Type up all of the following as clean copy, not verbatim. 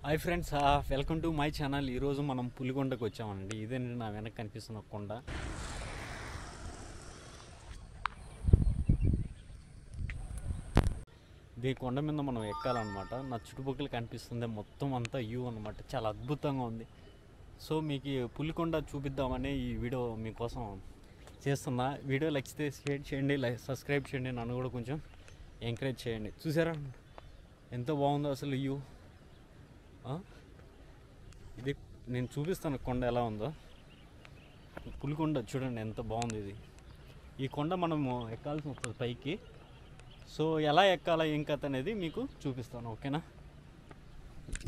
Hi friends, welcome to my channel. ఈరోజు మనం పులికొండకు వచ్చామండి. ఇదేంటి నా వెనక కనిపిస్తున్న కొండ. ఈ కొండ మీద మనం ఎక్కాలన్నమాట. నా చుట్టుపక్కల కనిపిస్తుంది మొత్తం అంతా వ్యూ అనమాట. చాలా అద్భుతంగా ఉంది. సో మీకు పులికొండ చూపిద్దామని ఈ వీడియో మీకోసం చేస్తున్నా. వీడియో నచ్చితే షేర్ చేయండి, సబ్స్క్రైబ్ చేయండి, నన్ను కూడా కొంచెం ఎంకరేజ్ చేయండి. చూసారా ఎంత బాగుందో అసలు వ్యూ. ఇది నేను చూపిస్తాను కొండ ఎలా ఉందో. పులికొండ చూడండి ఎంత బాగుంది ఇది. ఈ కొండ మనము ఎక్కాల్సి వస్తుంది పైకి. సో ఎలా ఎక్కాలా ఏం కథ అనేది మీకు చూపిస్తాను, ఓకేనా.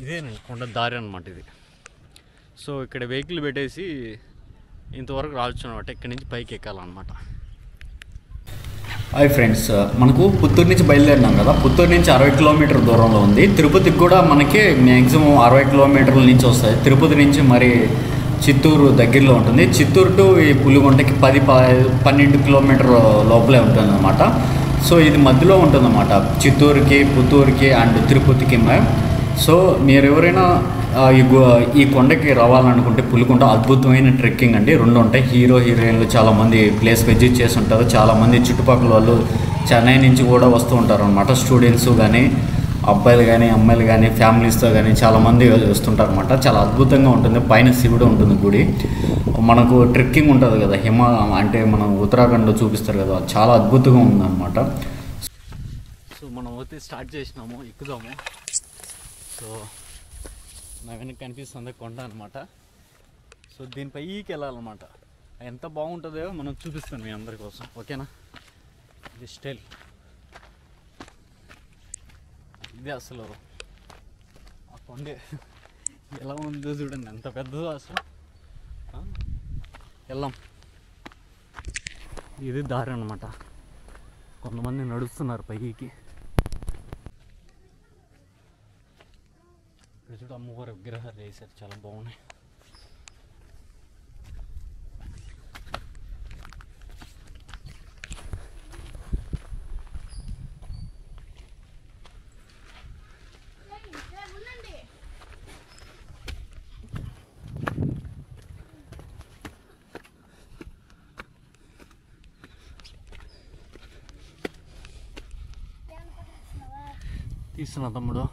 ఇదేనండి కొండ దారి అనమాట ఇది. సో ఇక్కడ వెహికల్ పెట్టేసి ఇంతవరకు రావచ్చు అనమాట. ఇక్కడి నుంచి పైకి ఎక్కాలన్నమాట. హాయ్ ఫ్రెండ్స్, మనకు పుత్తూరు నుంచి బయలుదేరినాం కదా. పుత్తూరు నుంచి 60 కిలోమీటర్ దూరంలో ఉంది. తిరుపతికి కూడా మనకి మ్యాక్సిమం 60 కిలోమీటర్ల నుంచి వస్తాయి. తిరుపతి నుంచి మరి చిత్తూరు దగ్గరలో ఉంటుంది. చిత్తూరు టు ఈ పులికొండకి 10-12 కిలోమీటర్ లోపలే ఉంటుంది అన్నమాట. సో ఇది మధ్యలో ఉంటుందన్నమాట, చిత్తూరుకి, పుత్తూరుకి అండ్ తిరుపతికి. సో మీరు ఎవరైనా ఈ కొండకి రావాలనుకుంటే పులికొండ అద్భుతమైన ట్రెక్కింగ్ అండి. 2 ఉంటాయి. హీరోయిన్లు చాలామంది ప్లేస్ విజిట్ చేసి ఉంటారు. చాలామంది చుట్టుపక్కల వాళ్ళు చెన్నై నుంచి కూడా వస్తూ ఉంటారు అనమాట. స్టూడెంట్స్ కానీ, అబ్బాయిలు కానీ, అమ్మాయిలు కానీ, ఫ్యామిలీస్తో కానీ చాలామంది వస్తుంటారు అనమాట. చాలా అద్భుతంగా ఉంటుంది. పైన శివుడు ఉంటుంది గుడి. మనకు ట్రెక్కింగ్ ఉంటుంది కదా, అంటే మనం ఉత్తరాఖండ్లో చూపిస్తారు కదా, చాలా అద్భుతంగా ఉందన్నమాట. సో మనం అయితే స్టార్ట్ చేసినాము, ఎక్కుదాము. సో నా వెనక కనిపిస్తుంది కొండ అనమాట. సో దీనిపైకి వెళ్ళాలన్నమాట. ఎంత బాగుంటుందో మనం చూపిస్తాను మీ అందరి కోసం, ఓకేనా. ఇది స్టైల్, ఇది అసలు ఆ కొండే ఎలా ఉందో చూడండి, ఎంత పెద్దదో అసలు. వెళ్దాం. ఇది దారి అనమాట. కొంతమంది నడుస్తున్నారు పైకి. చూడ అమ్మవారి విగ్రహాలు వేసారు, చాలా బాగున్నాయి. తీస్తున్నా తమ్ముడు,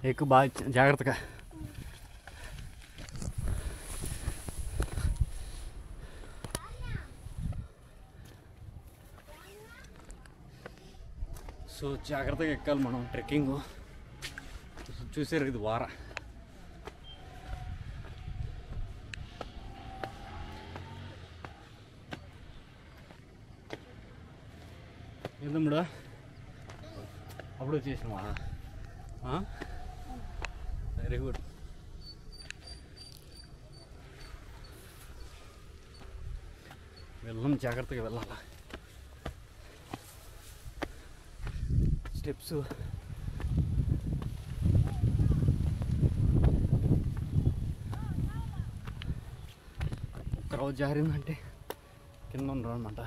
ఎక్కువ బాగా జాగ్రత్తగా. సో జాగ్రత్తగా ఎక్కాలి మనం ట్రెక్కింగ్. చూసారు ఇది వార. ఏందమ్ముడా అప్పుడు వచ్చేసినావా? Very good. వెళ్ళం, జాగ్రత్తగా వెళ్ళాలి. స్టెప్స్ ఒక్కరోజు జారిందంటే కింద ఉండరు అనమాట.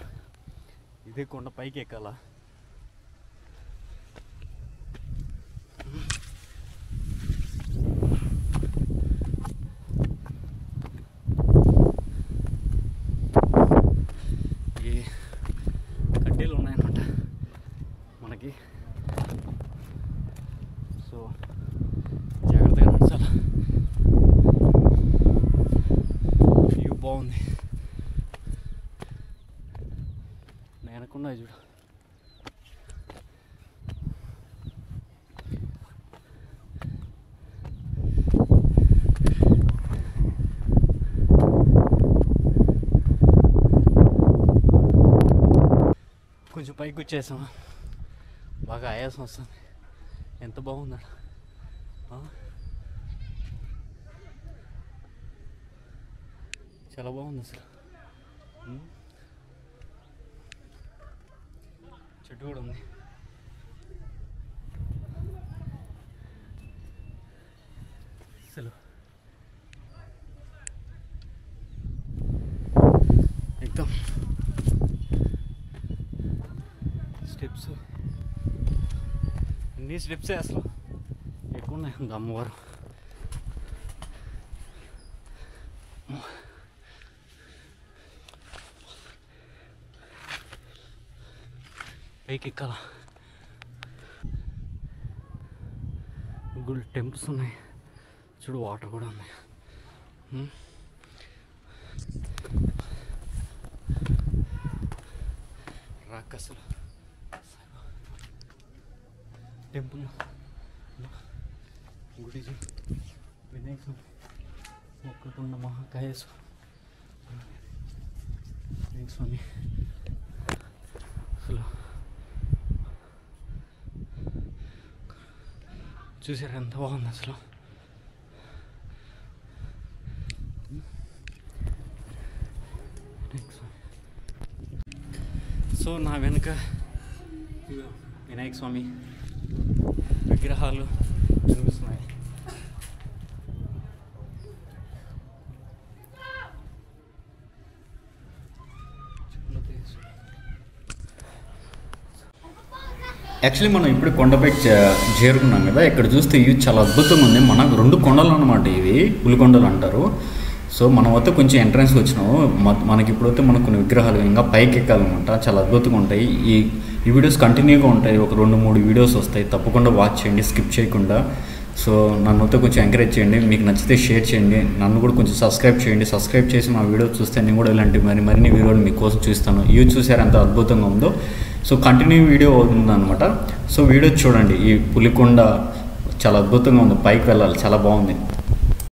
ఇదే కొండ పైకి ఎక్కాలా. కడ్డీలు ఉన్నాయన్నమాట మనకి. సో జాగ్రత్తగా నడచాలి. వ్యూ బాగుంది. నేనకున్నా చూడు. కొంచెం పైకి వచ్చేసాం, బాగా ఆయాసం వస్తుంది. ఎంత బాగుందా, చాలా బాగుంది అసలు. చెట్టు కూడా ఉంది. అసలు ఎక్దమ్ స్టెప్స్ ఎన్ని స్టెప్స్ అసలు ఎక్కువ ఉన్నాయి. అమ్మవారు పైకి ఎక్కాల. గుడ్ టెంపుల్స్ ఉన్నాయి చూడు, వాటర్ కూడా ఉన్నాయి. రాకసలు టెంపుల్ గుడి, వినాయక స్వామి, మొక్కకుండ మహాకాయేశ్వర వినాయక స్వామి. అసలు చూసారు ఎంత బాగుంది అసలు. సో నా వెనుక వినాయక స్వామి విగ్రహాలు కనిపిస్తున్నాయి. యాక్చువల్లీ మనం ఇప్పుడు కొండపై చేరుకున్నాం కదా, ఇక్కడ చూస్తే ఇవి చాలా అద్భుతంగా ఉంది. మనకు 2 కొండలు అన్నమాట, ఇవి పులికొండలు అంటారు. సో మనం అయితే కొంచెం ఎంట్రన్స్ వచ్చినాము. మనకి ఇప్పుడైతే మనకు కొన్ని విగ్రహాలు ఇంకా పైకి ఎక్కాలన్నమాట, చాలా అద్భుతంగా ఉంటాయి. ఈ వీడియోస్ కంటిన్యూగా ఉంటాయి, ఒక 2-3 వీడియోస్ వస్తాయి, తప్పకుండా వాచ్ చేయండి స్కిప్ చేయకుండా. సో నన్ను అయితే కొంచెం ఎంకరేజ్ చేయండి, మీకు నచ్చితే షేర్ చేయండి, నన్ను కూడా కొంచెం సబ్స్క్రైబ్ చేయండి. సబ్స్క్రైబ్ చేసి మా వీడియోస్ చూస్తే నేను కూడా ఇలాంటి మరిన్ని వీడియోలు మీకోసం చూస్తాను. ఇవి చూసారు ఎంత అద్భుతంగా ఉందో. సో కంటిన్యూ వీడియో అవుతుందన్నమాట. సో వీడియో చూడండి, ఈ పులికొండ చాలా అద్భుతంగా ఉంది, పైకి వెళ్ళాలి, చాలా బాగుంది.